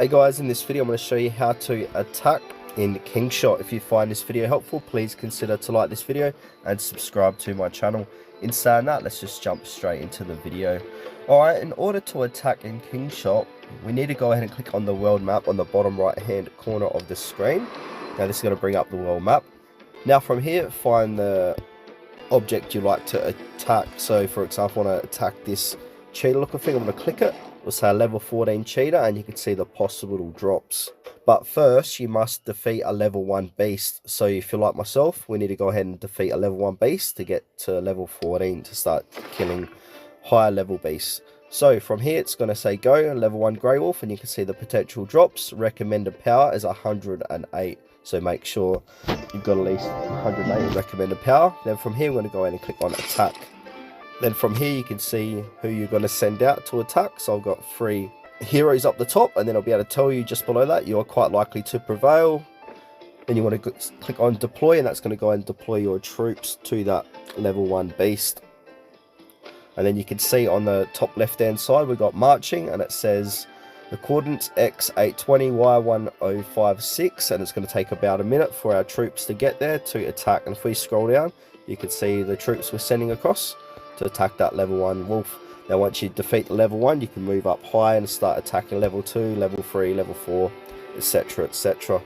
Hey guys, in this video I'm going to show you how to attack in Kingshot. If you find this video helpful, please consider to like this video and subscribe to my channel. In saying that, let's just jump straight into the video. Alright, in order to attack in Kingshot, we need to go ahead and click on the world map on the bottom right hand corner of the screen. Now this is going to bring up the world map. Now from here, find the object you like to attack. So for example, I want to attack this cheetah looking thing. I'm going to click it. We'll say level 14 cheetah, and you can see the possible drops. But first, you must defeat a level 1 beast. So if you're like myself, we need to go ahead and defeat a level 1 beast to get to level 14 to start killing higher level beasts. So from here, it's going to say go, level 1 Grey Wolf, and you can see the potential drops. Recommended power is 108. So make sure you've got at least 108 recommended power. Then from here, we're going to go ahead and click on attack. Then from here you can see who you're going to send out to attack. So I've got 3 heroes up the top, and then I'll be able to tell you just below that you're quite likely to prevail. Then you want to click on deploy, and that's going to go and deploy your troops to that level 1 beast. And then you can see on the top left hand side we've got marching, and it says the coordinates X820 Y1056, and it's going to take about a minute for our troops to get there to attack. And if we scroll down, you can see the troops we're sending across to attack that level 1 wolf. Now once you defeat the level 1, you can move up high and start attacking level 2, level 3, level 4, etc, etc.